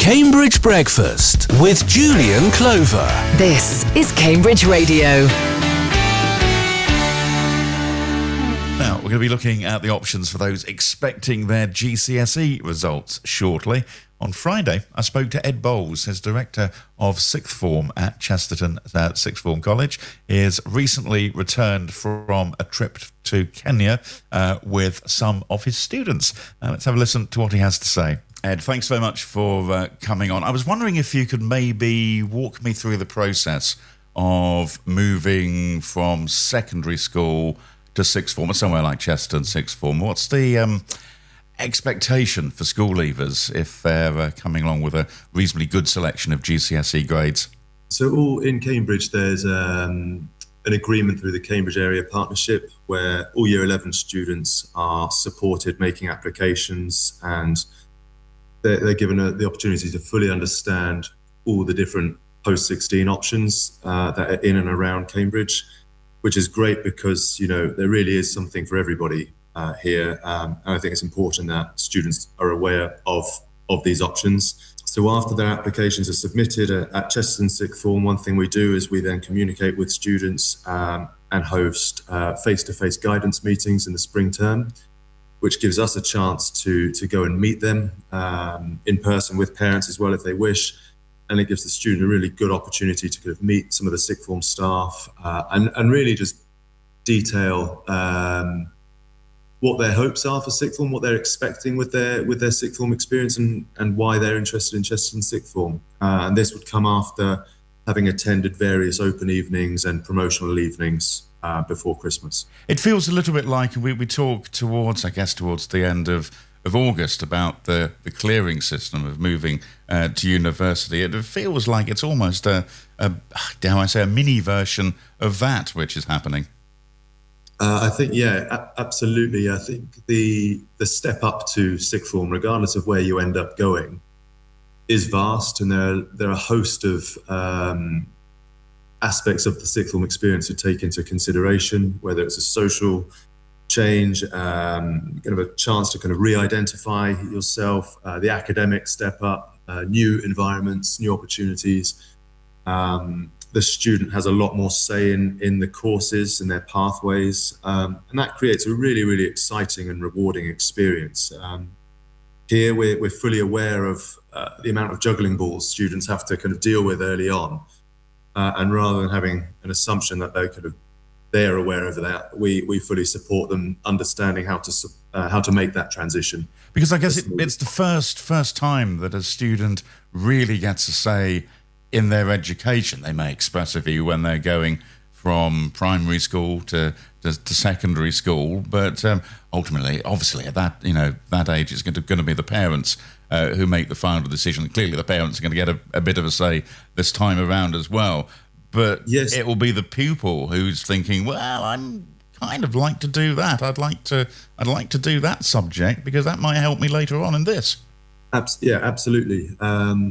Cambridge Breakfast with Julian Clover. This is Cambridge Radio. Now, we're going to be looking at the options for those expecting their GCSE results shortly. On Friday, I spoke to Ed Bowles, his director of sixth form at Chesterton Sixth Form College. He has recently returned from a trip to Kenya with some of his students. Let's have a listen to what he has to say. Ed, thanks very much for coming on. I was wondering if you could maybe walk me through the process of moving from secondary school to sixth form, or somewhere like Chesterton Sixth Form. What's the expectation for school leavers if they're coming along with a reasonably good selection of GCSE grades? So all in Cambridge, there's an agreement through the Cambridge Area Partnership where all Year 11 students are supported making applications, and they're given the opportunity to fully understand all the different post-16 options that are in and around Cambridge, which is great because, you know, there really is something for everybody here. And I think it's important that students are aware of these options. So after their applications are submitted at Chesterton Sixth Form, one thing we do is we then communicate with students and host face-to-face guidance meetings in the spring term, which gives us a chance to go and meet them in person with parents as well if they wish. And it gives the student a really good opportunity to kind of meet some of the sixth form staff and really just detail what their hopes are for sixth form, what they're expecting with their sixth form experience, and why they're interested in Chesterton Sixth Form. And this would come after having attended various open evenings and promotional evenings before Christmas. It feels a little bit like we talk towards the end of August about the clearing system of moving to university. It feels like it's almost dare I say, a mini version of that which is happening. I think, yeah, absolutely. I think the step up to sixth form, regardless of where you end up going, is vast, and there are a host of aspects of the sixth form experience to take into consideration, whether it's a social change, kind of a chance to kind of re-identify yourself, the academic step up, new environments, new opportunities. The student has a lot more say in the courses and their pathways, and that creates a really, really exciting and rewarding experience. Here we're fully aware of the amount of juggling balls students have to kind of deal with early on, and rather than having an assumption that they're aware of that, we fully support them understanding how to make that transition. Because I guess it's the first time that a student really gets a say in their education. They may express a view when they're going from primary school to secondary school, but ultimately, obviously, at that age, it's going to be the parents who make the final decision. Clearly, the parents are going to get a bit of a say this time around as well. But yes, it will be the pupil who's thinking, well, I'm kind of like to do that. I'd like to do that subject because that might help me later on in this. Yeah, absolutely.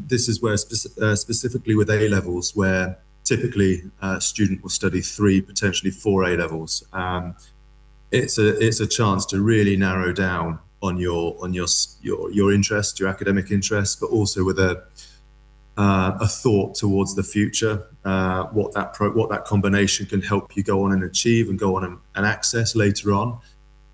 This is where specifically with A levels, where typically a student will study 3, potentially 4 A levels. It's a chance to really narrow down on your interest, your academic interest, but also with a thought towards the future, what that combination can help you go on and achieve and go on and access later on.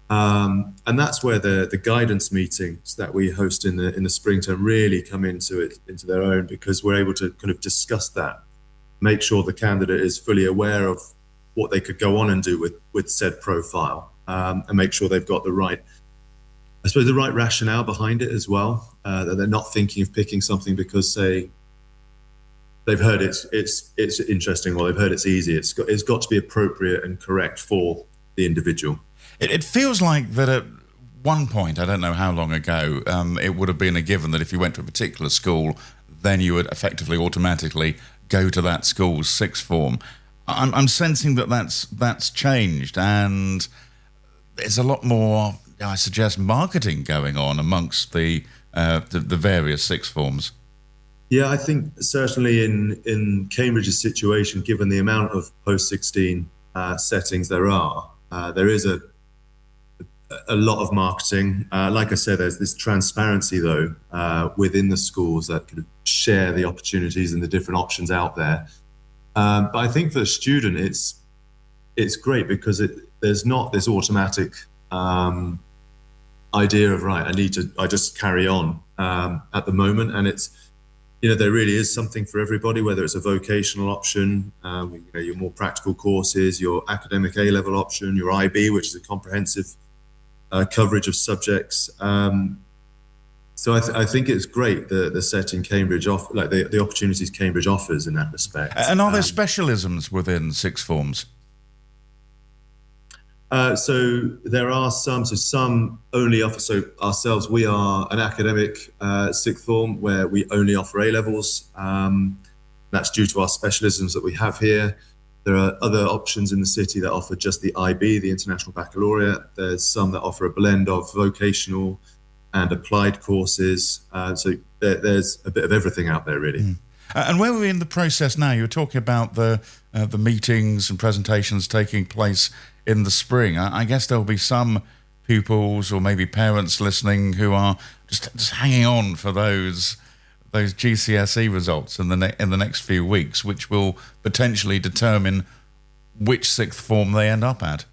And that's where the guidance meetings that we host in the spring term really come into their own, because we're able to kind of discuss that, make sure the candidate is fully aware of what they could go on and do with said profile, and make sure they've got the right rationale behind it as well, that they're not thinking of picking something because, say, they've heard it's interesting, or they've heard it's easy. It's got to be appropriate and correct for the individual. It feels like that at one point, I don't know how long ago, it would have been a given that if you went to a particular school, then you would effectively automatically go to that school's sixth form. I'm sensing that's changed, and there's a lot more, I suggest, marketing going on amongst the various sixth forms. Yeah, I think certainly in Cambridge's situation, given the amount of post-16 settings there is a a lot of marketing. Like I said, there's this transparency though within the schools that kind of share the opportunities and the different options out there. But I think for the student, it's great because there's not this automatic idea of right, I just carry on at the moment, and there really is something for everybody, whether it's a vocational option, your more practical courses, your academic A-level option, your IB, which is a comprehensive coverage of subjects. So I think it's great the setting Cambridge the opportunities Cambridge offers in that respect. And are there specialisms within sixth forms? So there are some. So some only offer. So ourselves, we are an academic sixth form where we only offer A levels. That's due to our specialisms that we have here. There are other options in the city that offer just the IB, the International Baccalaureate. There's some that offer a blend of vocational and applied courses. So there's a bit of everything out there, really. Mm. And where are we in the process now? You were talking about the meetings and presentations taking place in the spring. I guess there'll be some pupils or maybe parents listening who are just hanging on for those GCSE results in the next few weeks, which will potentially determine which sixth form they end up at.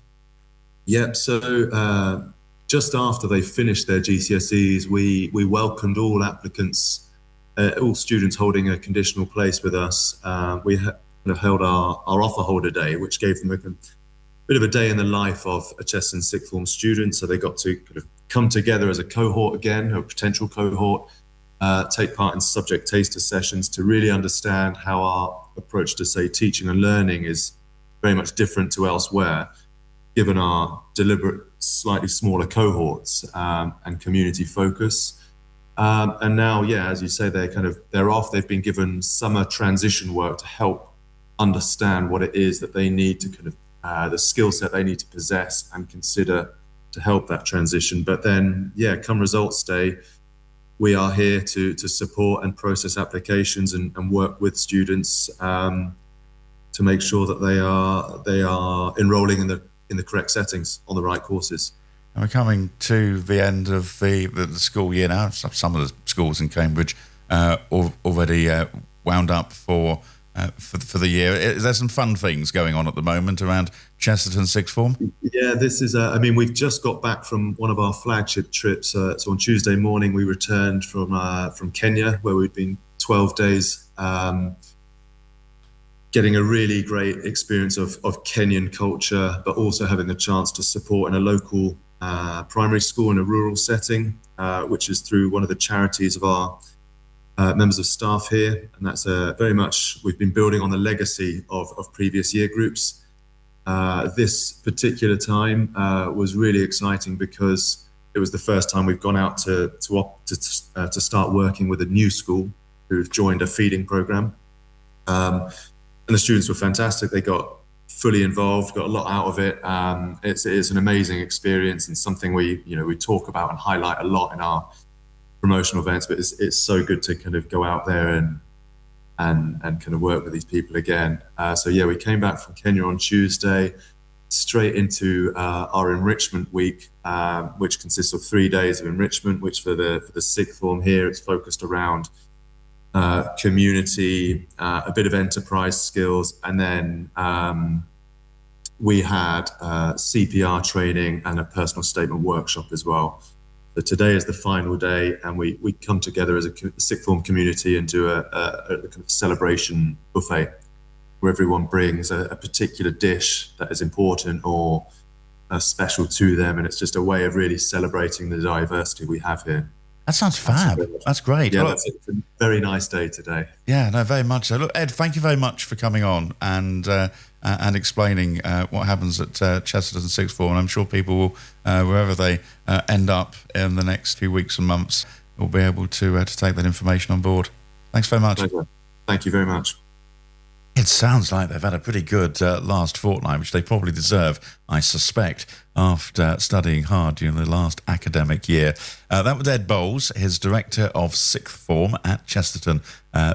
Yep. So just after they finished their GCSEs, we welcomed all applicants, all students holding a conditional place with us. We held our offer holder day, which gave them a bit of a day in the life of a Chesterton sixth form student. So they got to kind of come together as a cohort again, a potential cohort, take part in subject taster sessions to really understand how our approach to, say, teaching and learning is very much different to elsewhere, given our deliberate, slightly smaller cohorts and community focus. And now, as you say, they're off. They've been given summer transition work to help understand what it is that they need to kind of the skill set they need to possess and consider to help that transition. But then, come results day, we are here to support and process applications and work with students to make sure that they are enrolling in the correct settings on the right courses. And we're coming to the end of the school year now. Some of the schools in Cambridge already wound up for the year. Is there some fun things going on at the moment around Chesterton sixth form? Yeah, this is. We've just got back from one of our flagship trips. So on Tuesday morning, we returned from Kenya, where we'd been 12 days, getting a really great experience of Kenyan culture, but also having the chance to support in a local primary school in a rural setting, which is through one of the charities of our members of staff here. And that's very much, we've been building on the legacy of previous year groups. This particular time was really exciting because it was the first time we've gone out to start working with a new school who've joined a feeding program. And the students were fantastic. They got fully involved, got a lot out of it. It's an amazing experience and something we talk about and highlight a lot in our promotional events, but it's so good to kind of go out there and kind of work with these people again. We came back from Kenya on Tuesday, straight into our enrichment week, which consists of 3 days of enrichment, which for the sixth form here, it's focused around community, a bit of enterprise skills, and then we had CPR training and a personal statement workshop as well. So today is the final day, and we come together as a sixth form community and do a kind of celebration buffet where everyone brings a particular dish that is important or special to them, and it's just a way of really celebrating the diversity we have here. That sounds fab. That's great. Yeah, it's a very nice day today. Yeah, no, very much so. Look, Ed, thank you very much for coming on and explaining what happens at Chesterton sixth form. And I'm sure people will, wherever they end up in the next few weeks and months, will be able to take that information on board. Thanks very much. Pleasure. Thank you very much. It sounds like they've had a pretty good last fortnight, which they probably deserve, I suspect, after studying hard during the last academic year. That was Ed Bowles, his Director of Sixth Form at Chesterton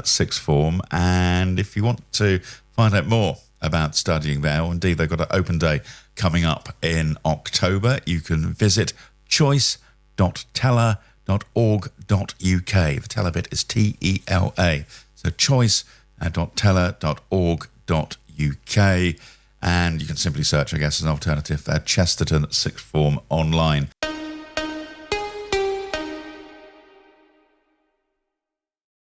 Sixth Form. And if you want to find out more about studying there. Or indeed, they've got an open day coming up in October. You can visit choice.teller.org.uk. The Teller bit is TELA. So choice.teller.org.uk. And you can simply search, I guess, as an alternative, Chesterton Sixth Form online.